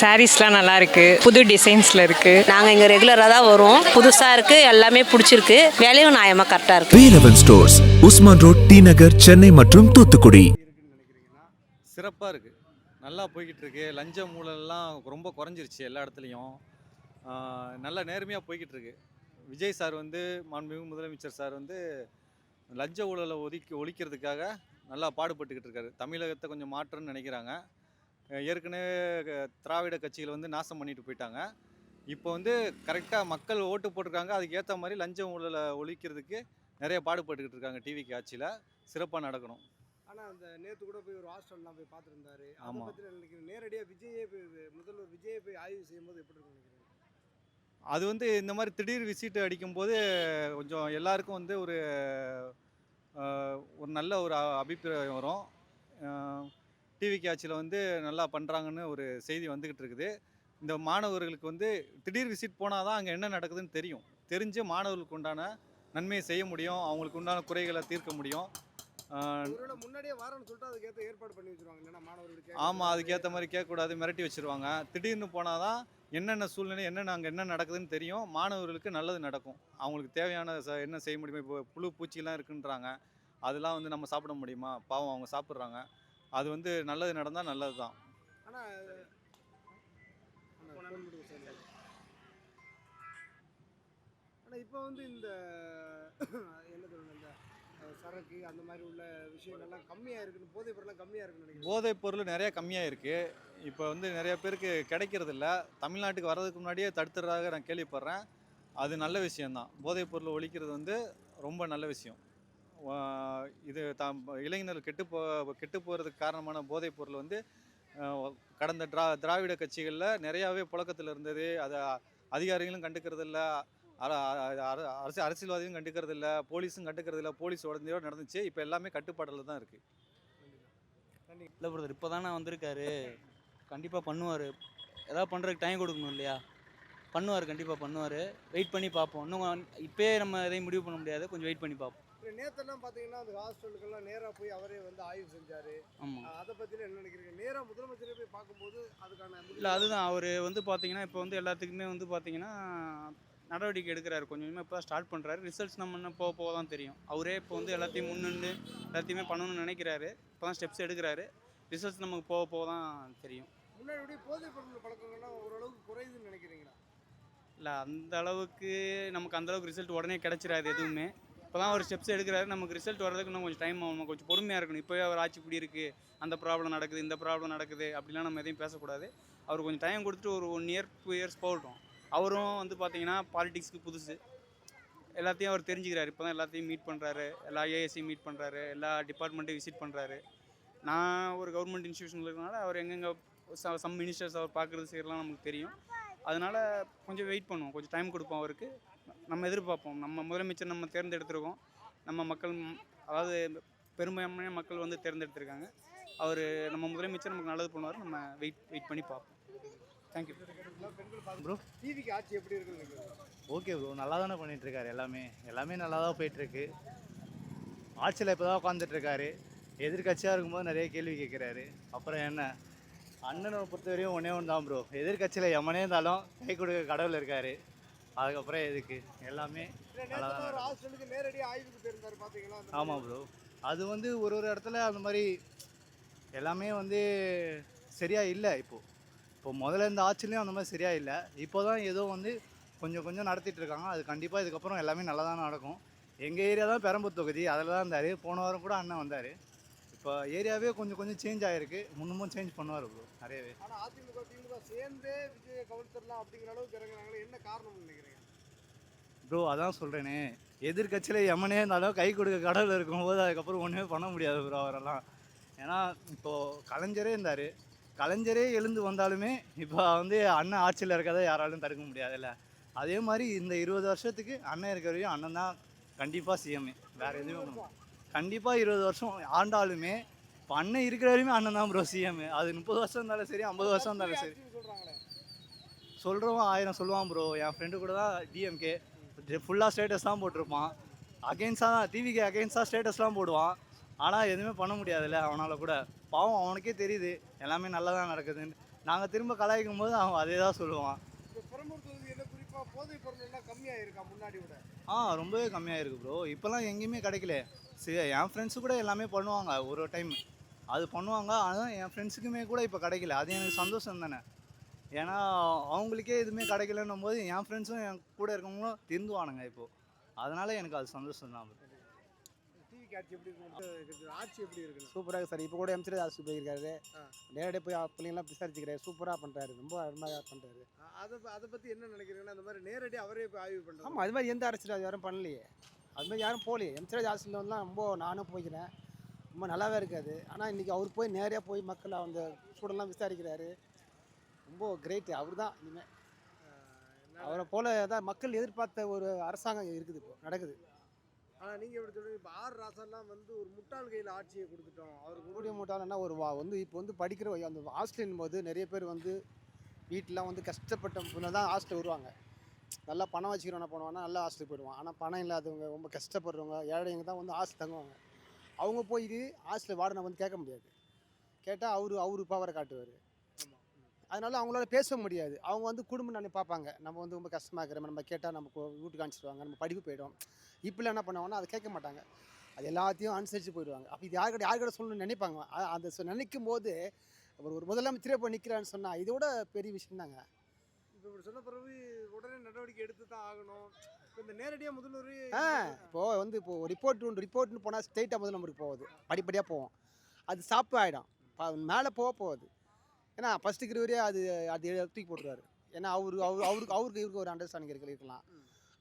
சாரீஸ்லாம் நல்லா இருக்கு, புது டிசைன்ஸ்ல இருக்கு. நாங்கள் இங்கே ரெகுலராக தான் வருவோம். புதுசாக இருக்குது, எல்லாமே பிடிச்சிருக்கு, விலையும் நியாயமாக கரெக்டாக இருக்குது. Velavan stores, Usman road, T Nagar, Chennai மற்றும் தூத்துக்குடி. சிறப்பாக இருக்குது, நல்லா போய்கிட்டு இருக்கு. லஞ்ச ஊழல்லாம் ரொம்ப குறைஞ்சிருச்சு எல்லா இடத்துலையும். நல்லா நேர்மையாக போய்கிட்டு இருக்கு. விஜய் சார் வந்து, மாண்புமிகு முதலமைச்சர் சார் வந்து லஞ்ச ஊழலை ஒழிக்கிறதுக்காக நல்லா பாடுபட்டுக்கிட்டு இருக்காரு. தமிழகத்தை கொஞ்சம் மாற்றம்னு நினைக்கிறாங்க. ஏற்கனவே திராவிட கட்சிகள் வந்து நாசம் பண்ணிட்டு போயிட்டாங்க. இப்போ வந்து கரெக்டாக மக்கள் ஓட்டு போட்டிருக்காங்க, அதுக்கு ஏற்ற மாதிரி லஞ்ச ஊழலை ஒழிக்கிறதுக்கு நிறைய பாடுபட்டுக்கிட்டு இருக்காங்க. டிவிக்கு ஆட்சியில் சிறப்பாக நடக்கணும். ஆனால் அந்த நேற்று கூட போய் ஒரு ஹாஸ்டல்லாம் போய் பார்த்துருந்தாரு. ஆமாம், நேரடியாக விஜயே போய் முதல்வர் விஜயை போய் ஆய்வு செய்யும்போது எப்படி இருக்கும் நினைக்கிறேன்? அது வந்து இந்த மாதிரி திடீர் விசிட் அடிக்கும்போது கொஞ்சம் எல்லாருக்கும் வந்து ஒரு நல்ல ஒரு அபிப்பிராயம் வரும். டிவிக்கு ஆட்சியில் வந்து நல்லா பண்ணுறாங்கன்னு ஒரு செய்தி வந்துக்கிட்டு இருக்குது. இந்த மாணவர்களுக்கு வந்து திடீர் விசிட் போனால் தான் அங்கே என்ன நடக்குதுன்னு தெரியும். தெரிஞ்சு மாணவர்களுக்கு உண்டான நன்மையை செய்ய முடியும், அவங்களுக்கு உண்டான குறைகளை தீர்க்க முடியும். முன்னாடியே வாரம்னு சொல்லிட்டு அதுக்கேற்ற ஏற்பாடு பண்ணி வச்சுருவாங்க இல்லைன்னா மாணவர்களுக்கு. ஆமாம், அதுக்கேற்ற மாதிரி கேட்கக்கூடாது, மிரட்டி வச்சுருவாங்க. திடீர்னு போனால் தான் என்னென்ன சூழ்நிலை, அங்கே என்ன நடக்குதுன்னு தெரியும். மாணவர்களுக்கு நல்லது நடக்கும், அவங்களுக்கு தேவையான என்ன செய்ய முடியுமோ. இப்போ புழு பூச்சிலாம் இருக்குன்றாங்க, அதெல்லாம் வந்து நம்ம சாப்பிட முடியுமா? பாவம், அவங்க சாப்பிட்றாங்க. அது வந்து நல்லது நடந்தால் நல்லது தான். ஆனால் இப்போ வந்து இந்த என்ன சொல்லுங்க, இந்த சரக்கு அந்த மாதிரி உள்ள விஷயங்கள்லாம் கம்மியாக இருக்குன்னு, போதைப் பொருள்லாம் கம்மியாக இருக்குன்னு நினைக்கிறேன். போதைப் பொருள் நிறைய கம்மியாக இருக்குது. இப்போ வந்து நிறைய பேருக்கு கிடைக்கிறது இல்லை. தமிழ்நாட்டுக்கு வர்றதுக்கு முன்னாடியே தடுத்துறதாக நான் கேள்விப்படுறேன். அது நல்ல விஷயந்தான். போதைப் பொருள் ஒழிக்கிறது வந்து ரொம்ப நல்ல விஷயம். இது இளைஞர்கள் கெட்டு போகிறதுக்கு காரணமான போதைப் பொருள் வந்து கடந்த திராவிட கட்சிகளில் நிறையாவே புழக்கத்தில் இருந்தது. அதை அதிகாரிகளும் கண்டுக்கிறது இல்லை, அரசியல்வாதியும் கண்டுக்கிறது இல்லை, போலீஸும் கண்டுக்கிறது இல்லை. போலீஸ் உடனே நடந்துச்சு. இப்போ எல்லாமே கட்டுப்பாட்டில் தான் இருக்குது. இல்லை பிரதர், இப்போ தானே வந்திருக்காரு, கண்டிப்பாக பண்ணுவார். ஏதாவது பண்ணுறதுக்கு டைம் கொடுக்கணும் இல்லையா? பண்ணுவார், கண்டிப்பாக பண்ணுவார். வெயிட் பண்ணி பார்ப்போம். இன்னும் இப்போயே நம்ம எதையும் முடிவு பண்ண முடியாது, கொஞ்சம் வெயிட் பண்ணி பார்ப்போம். நேற்றெல்லாம் பார்த்தீங்கன்னா அந்த ஹாஸ்டலுக்கெல்லாம் நேராக போய் அவரே வந்து ஆய்வு செஞ்சார். ஆமாம், அதை பற்றிலாம் என்ன நினைக்கிறீங்க? நேராக முதலமைச்சரே போய் பார்க்கும்போது அதுக்கான இல்லை அதுதான் அவர் வந்து பார்த்தீங்கன்னா இப்போ வந்து எல்லாத்துக்குமே வந்து பார்த்தீங்கன்னா நடவடிக்கை எடுக்கிறாரு. கொஞ்சம் கொஞ்சமாக இப்போ தான் ஸ்டார்ட் பண்ணுறாரு. ரிசல்ட்ஸ் நம்ம இன்னும் போக தான் தெரியும். அவரே இப்போ வந்து எல்லாத்தையும் முன்னின்று எல்லாத்தையுமே பண்ணணும்னு நினைக்கிறாரு. இப்போ தான் ஸ்டெப்ஸ் எடுக்கிறாரு. ரிசல்ட்ஸ் நமக்கு போக தான் தெரியும். முன்னாடி போதைப் பொருள் பழக்கங்கள்லாம் ஓரளவுக்கு குறையுதுன்னு நினைக்கிறீங்களா? இல்லை அந்த அளவுக்கு நமக்கு அந்தளவுக்கு ரிசல்ட் உடனே கிடச்சிடாது எதுவுமே. இப்போ தான் ஒரு ஸ்டெப்ஸ் எடுக்கிறாரு. நமக்கு ரிசல்ட் வர்றதுக்கு இன்னும் கொஞ்சம் டைம் ஆகும், கொஞ்சம் பொறுமையாக இருக்கணும். இப்போவே அவர் ஆட்சி இப்படி இருக்குது, அந்த ப்ராப்ளம் நடக்குது, இந்த ப்ராப்ளம் நடக்குது அப்படிலாம் நம்ம எதையும் பேசக்கூடாது. அவர் கொஞ்சம் டைம் கொடுத்துட்டு ஒரு 1 இயர் 2 இயர்ஸ் போகட்டும். அவரும் வந்து பார்த்தீங்கன்னா பாலிடிக்ஸ்க்கு புதுசு, எல்லாத்தையும் அவர் தெரிஞ்சுக்கிறாரு. இப்போ தான் எல்லாத்தையும் மீட் பண்ணுறாரு, எல்லா ஏஎஸ்சியும் மீட் பண்ணுறாரு, எல்லா டிபார்ட்மெண்ட்டையும் விசிட் பண்ணுறாரு. நான் ஒரு கவர்மெண்ட் இன்ஸ்டியூஷனில் இருக்கிறனால அவர் எங்கெங்கே சம் மினிஸ்டர்ஸ் அவர் பார்க்குறது செய்யலாம் நமக்கு தெரியும். அதனால் கொஞ்சம் வெயிட் பண்ணுவோம், கொஞ்சம் டைம் கொடுப்போம் அவருக்கு. நம்ம எதிர்பார்ப்போம். நம்ம முதலமைச்சர் நம்ம தேர்ந்தெடுத்துருக்கோம். நம்ம மக்கள், அதாவது பெரும்பான்மையான மக்கள் வந்து தேர்ந்தெடுத்திருக்காங்க. அவர் நம்ம முதலமைச்சர் நமக்கு நல்லது பண்ணுவார். நம்ம வெயிட் பண்ணி பார்ப்போம். Thank you bro. டிவிக்கு ஆட்சி எப்படி இருக்குன்னு? ஓகே ப்ரோ, நல்லா தானே பண்ணிகிட்ருக்காரு. எல்லாமே நல்லா தான் போயிட்டுருக்கு. ஆட்சியில் இப்போ தான் உட்காந்துட்ருக்காரு. எதிர்கட்சியாக இருக்கும்போது நிறைய கேள்வி கேட்குறாரு. அப்புறம் என்ன, அண்ணனை பொறுத்தவரையும் ஒன்றே ஒன்று தான் ப்ரோ, எதிர்கட்சியில் எமனே இருந்தாலும் கை கொடுக்க கடவுள் இருக்கார். அதுக்கப்புறம் எதுக்கு, எல்லாமே நல்லா தான். ஹாஸ்டலுக்கு நேரடியாக ஆய்வுக்கு போயிருந்தாரு பார்த்தீங்களா? ஆமாம் ப்ரோ, அது வந்து ஒரு இடத்துல அந்த மாதிரி எல்லாமே வந்து சரியாக இல்லை. இப்போ முதல்ல இந்த ஆட்சிலையும் அந்த மாதிரி சரியாக இல்லை. இப்போ தான் ஏதோ வந்து கொஞ்சம் நடத்திட்டு இருக்காங்க. அது கண்டிப்பாக இதுக்கப்புறம் எல்லாமே நல்லா தான் நடக்கும். எங்கள் ஏரியா தான் பெரம்பூர் தொகுதி, அதில் தான் இருந்தார். போன வாரம் கூட அண்ணன் வந்தார். இப்போ ஏரியாவே கொஞ்சம் சேஞ்ச் ஆகிருக்கு. முன்னமும் சேஞ்ச் பண்ணுவார் ப்ரோ நிறையவே. ஆனால் அதிமுக திமுக சேர்ந்தே விஜயை கவுழ்த்தரலாம் அப்படிங்கிற அளவுக்கு இறங்குறாங்களே, என்ன காரணம்னு நினைக்கிறீங்க? ப்ரோ அதான் சொல்கிறேனே, எதிர்கட்சியில் எமனே இருந்தாலும் கை கொடுக்க கடவுள் இருக்கும்போது அதுக்கப்புறம் ஒன்றுமே பண்ண முடியாது ப்ரோ அவரெல்லாம். ஏன்னா இப்போது கலைஞரே இருந்தார், கலைஞரே எழுந்து வந்தாலுமே இப்போ வந்து அண்ணன் ஆட்சியில் இருக்கிறத யாராலும் தடுக்க முடியாதுல்ல. அதே மாதிரி இந்த 20 வருஷத்துக்கு அண்ணன் இருக்கிற வரையும் அண்ணன் தான் கண்டிப்பாக சிஎம்ஏ, வேறு எதுவுமே கண்டிப்பாக 20 வருஷம் ஆண்டாலுமே இப்போ அண்ணன் இருக்கிற வரையுமே அண்ணன் தான் ப்ரோ சிஎம். அது 30 வருஷம் இருந்தாலும் சரி, 50 வருஷம் இருந்தாலும் சரி. சொல்கிறவன் 1000 சொல்லுவான் ப்ரோ. என் ஃப்ரெண்டு கூட தான் டிஎம்கே ஃபுல்லாக ஸ்டேட்டஸ் தான் போட்டிருப்பான். அகெயின்ஸ்டாக தான், டிவிக்கு அகெயின்ஸ்டாக ஸ்டேட்டஸ்லாம் போடுவான். ஆனால் எதுவுமே பண்ண முடியாதுல்ல அவனால் கூட. பாவம், அவனுக்கே தெரியுது எல்லாமே நல்லா தான் நடக்குதுன்னு. நாங்கள் திரும்ப கலாய்க்கும் போது அவன் அதே தான் சொல்லுவான். இப்போ பெரம்பூர் தொகுதியில் குறிப்பாக போதைப் பொருள்லாம் கம்மியாக இருக்கா முன்னாடி விட? ரொம்பவே கம்மியாக இருக்குது ப்ரோ. இப்போலாம் எங்கேயுமே கிடைக்கல. சரி, என் ஃப்ரெண்ட்ஸு கூட எல்லாமே பண்ணுவாங்க ஒரு டைம். அது பண்ணுவாங்க. ஆனால் என் ஃப்ரெண்ட்ஸுக்குமே கூட இப்போ கிடைக்கல. அது எனக்கு சந்தோஷம் தானே. ஏன்னா அவங்களுக்கே எதுவுமே கிடைக்கலன்னும் போது என் ஃப்ரெண்ட்ஸும் என் கூட இருக்கவங்களும் திருந்துவானுங்க இப்போது. அதனால் எனக்கு அது சந்தோஷம் தான். டிவி ஆட்சி எப்படி இருக்கு? ஆட்சி எப்படி இருக்குன்னு சூப்பராக சார். இப்போ கூட எம்சிஆர் ஆட்சி போயிருக்காரு. நேரடியாக போய் பிள்ளைங்களாம் விசாரிச்சுக்கிறாரு. சூப்பராக பண்ணுறாரு. ரொம்ப அருமையாக பண்ணுறாரு. அதை பற்றி என்ன நினைக்கிறீங்கன்னா அந்த மாதிரி நேரடியாக அவரே போய் ஆய்வு பண்ணுறாரு? ஆமாம், அது மாதிரி எந்த அரசியல் யாரும் பண்ணலையே. அது மாதிரி யாரும் போகலையே. எம்சிஆர் ஆட்சியில் வந்துலாம் ரொம்ப நானும் போய்க்கிறேன். ரொம்ப நல்லாவே இருக்காது. ஆனால் இன்றைக்கி அவர் போய் நேரடியாக போய் மக்களை அந்த சூடெல்லாம் விசாரிக்கிறாரு. ரொம்ப கிரேட்டு அவர் தான். இனிமேல் அவரை போல் தான் மக்கள் எதிர்பார்த்த ஒரு அரசாங்கம் இருக்குது, இப்போ நடக்குது. ஆனால் நீங்கள் எப்படி சொல்லுங்கள்? இப்போ ஆர் ராசாலாம் வந்து ஒரு முட்டாள் கையில் ஆட்சியை கொடுத்துட்டோம் அவருக்கு. கூடிய மூட்டாளன்னா ஒரு வந்து இப்போ வந்து படிக்கிற அந்த ஹாஸ்டலின் போது நிறைய பேர் வந்து வீட்டிலாம் வந்து கஷ்டப்பட்ட தான் ஹாஸ்டல் வருவாங்க. நல்லா பணம் வச்சுக்கிறவங்க என்ன பண்ணுவாங்கன்னா நல்லா ஹாஸ்டலுக்கு போயிடுவான். ஆனால் பணம் இல்லாதவங்க, ரொம்ப கஷ்டப்படுறவங்க, ஏழைங்க தான் வந்து ஹாஸ்டல் தங்குவாங்க. அவங்க போய் ஹாஸ்டல் வார்டனை வந்து கேட்க முடியாது. கேட்டால் அவரு பவரை காட்டுவார். அதனால அவங்களால பேச முடியாது. அவங்க வந்து குடும்பம் நினை பார்ப்பாங்க. நம்ம வந்து ரொம்ப கஷ்டமாக இருக்கிற நம்ம கேட்டால் நம்ம வீட்டுக்கு அனுப்பிச்சிடுவாங்க, நம்ம படிப்பு போயிடும். இப்போலாம் என்ன பண்ணுவாங்கன்னா அதை கேட்க மாட்டாங்க. அது எல்லாத்தையும் அனுசரித்து போயிடுவாங்க. அப்போ இது யார்கிட்ட சொல்லணும்னு நினைப்பாங்க. அந்த நினைக்கும் போது ஒரு முதலமைச்சரே போய் நிற்கிறான்னு சொன்னால் இதோட பெரிய விஷயம் தாங்க. இப்போ இப்படி சொன்ன பிறகு உடனே நடவடிக்கை எடுத்து தான் ஆகணும். இப்போ இந்த நேரடியாக முதல்வர் இப்போ ரிப்போர்ட்னு போனால் ஸ்ட்ரெயிட்டாக முதலமைச்சருக்கு போகுது. படிப்படியாக போவோம். அது ஸ்டாப் ஆகிடும். மேலே போகுது. ஏன்னா ஃபஸ்ட்டு இருக்கிறவரே அது தூக்கி போட்டுருவார். ஏன்னா அவருக்கு இவருக்கு ஒரு அண்டர்ஸ்டாண்டிங் இருக்கலாம்.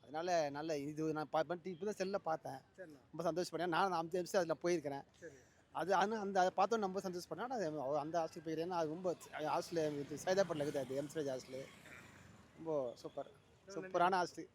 அதனால நல்ல இது நான் இப்போ தான் செல்லில் பார்த்தேன். ரொம்ப சந்தோஷப்பட்டேன். நான் 5 நிமிஷம் அதில் போயிருக்கிறேன். ஆனால் அந்த அதை பார்த்தோன்னு ரொம்ப சந்தோஷப்பட்டேன். ஆனால் அந்த ஹாஸ்டல் போயிருக்கேன். அது ரொம்ப ஹாஸ்டல் சைதாப்பட்டில் இருக்குது. அது எம்சிராஜ் ஹாஸ்டலு ரொம்ப சூப்பரான ஹாஸ்டல்.